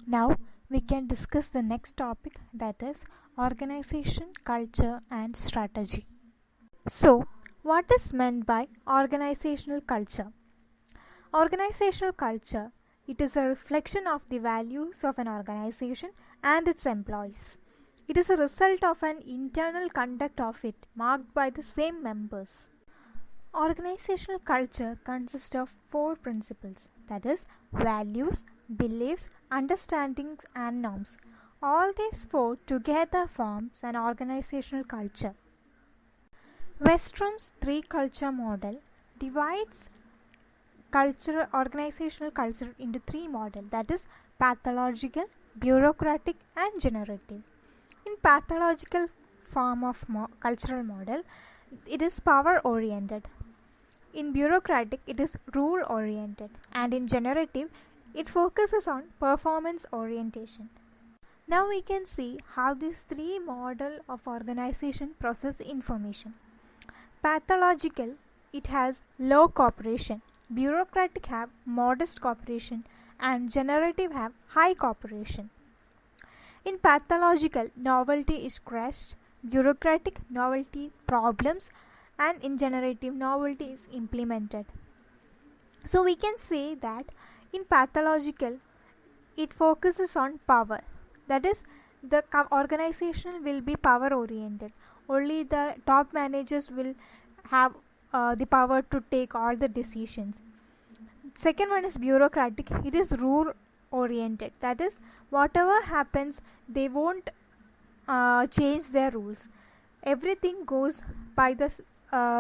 Now we can discuss the next topic, that is organization, culture and strategy. So, what is meant by organizational culture? Organizational culture, it is a reflection of the values of an organization and its employees. It is a result of an internal conduct of it marked by the same members. Organizational culture consists of four principles, that is, values, beliefs, understandings, and norms. All these four together forms an organizational culture. Westrom's three culture model divides organizational culture into three models, that is, pathological, bureaucratic, and generative. In pathological form of cultural model, it is power oriented. In bureaucratic, it is rule oriented, and in generative, it focuses on performance orientation. Now we can see how these three models of organization process information. Pathological, it has low cooperation. Bureaucratic have modest cooperation, and generative have high cooperation. In pathological, novelty is crushed. Bureaucratic, novelty problems, and in generative, novelty is implemented. So we can say that in pathological, it focuses on power. That is, the organization will be power oriented. Only the top managers will have the power to take all the decisions. Second one is bureaucratic. It is rule oriented. That is, whatever happens, they won't change their rules. Everything goes by the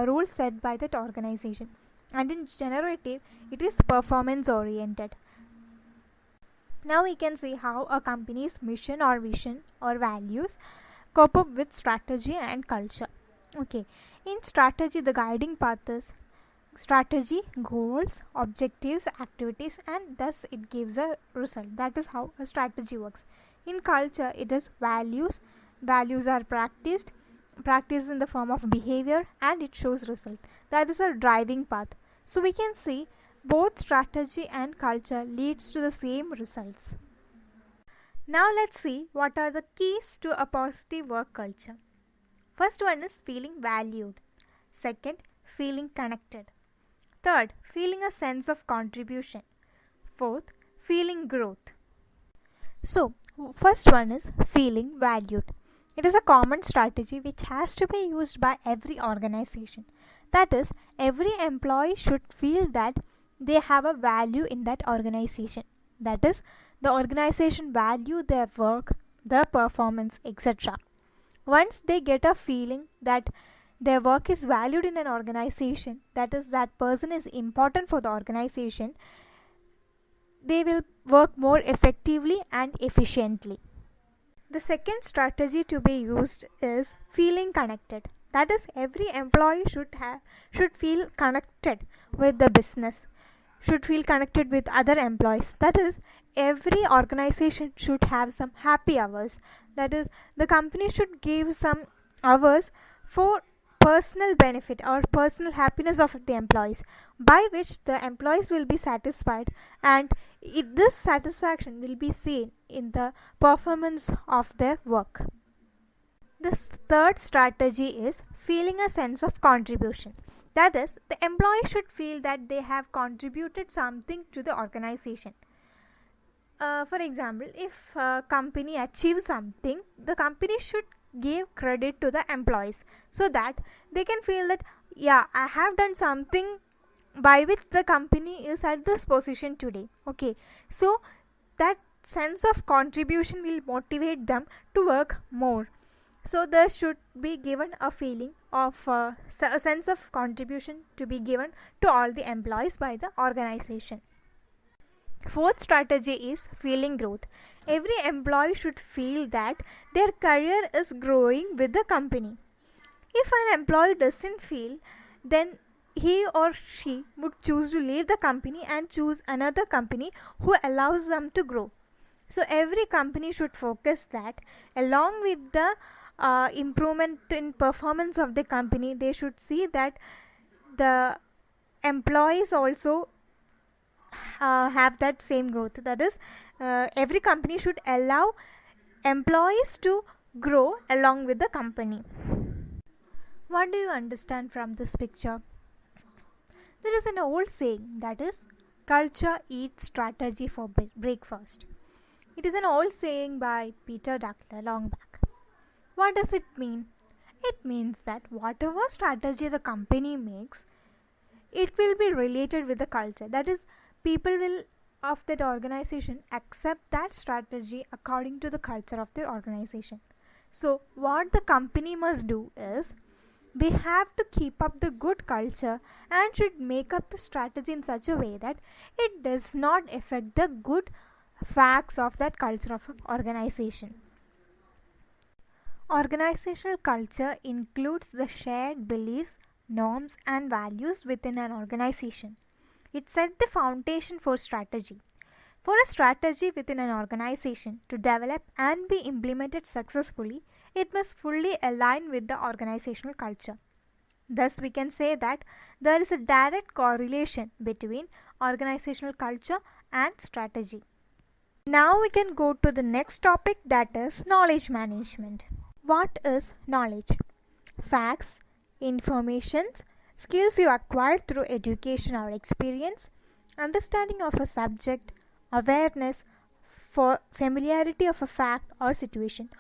rules set by that organization. And in generative, it is performance oriented. Now we can see how a company's mission or vision or values cope up with strategy and culture. Okay, in strategy, the guiding path is strategy, goals, objectives, activities, and thus it gives a result. That is how a strategy works. In culture, it is values. Values are practiced in the form of behavior, and it shows result. That is a driving path. So we can see both strategy and culture leads to the same results. Now let's see what are the keys to a positive work culture. First one is feeling valued. Second, feeling connected. Third, feeling a sense of contribution. Fourth, feeling growth. So, first one is feeling valued. It is a common strategy which has to be used by every organization. That is, every employee should feel that they have a value in that organization. That is, the organization value their work, their performance, etc. Once they get a feeling that their work is valued in an organization, that is, that person is important for the organization, they will work more effectively and efficiently. The second strategy to be used is feeling connected. That is, every employee should feel connected with the business, should feel connected with other employees. That is, every organization should have some happy hours. That is, the company should give some hours for personal benefit or personal happiness of the employees, by which the employees will be satisfied, and this satisfaction will be seen in the performance of their work. The third strategy is feeling a sense of contribution. That is, the employee should feel that they have contributed something to the organization. For example, if a company achieves something, the company should give credit to the employees so that they can feel that, yeah, I have done something by which the company is at this position today. Okay, so that sense of contribution will motivate them to work more. So there should be given a feeling of a sense of contribution to be given to all the employees by the organization. Fourth strategy is feeling growth. Every employee should feel that their career is growing with the company. If an employee doesn't feel, then he or she would choose to leave the company and choose another company who allows them to grow. So every company should focus that along with the improvement in performance of the company, they should see that the employees also have that same growth. That is, every company should allow employees to grow along with the company. What do you understand from this picture? There is an old saying, that is, culture eats strategy for breakfast. It is an old saying by Peter Drucker long back. What does it mean? It means that whatever strategy the company makes, it will be related with the culture. That is, people will of that organization accept that strategy according to the culture of their organization. So what the company must do is, they have to keep up the good culture and should make up the strategy in such a way that it does not affect the good facts of that culture of an organization. Organizational culture includes the shared beliefs, norms, and values within an organization. It sets the foundation for strategy. For a strategy within an organization to develop and be implemented successfully, it must fully align with the organizational culture. Thus, we can say that there is a direct correlation between organizational culture and strategy. Now we can go to the next topic, that is knowledge management. What is knowledge? Facts, information, skills you acquired through education or experience, understanding of a subject, awareness, for familiarity of a fact or situation.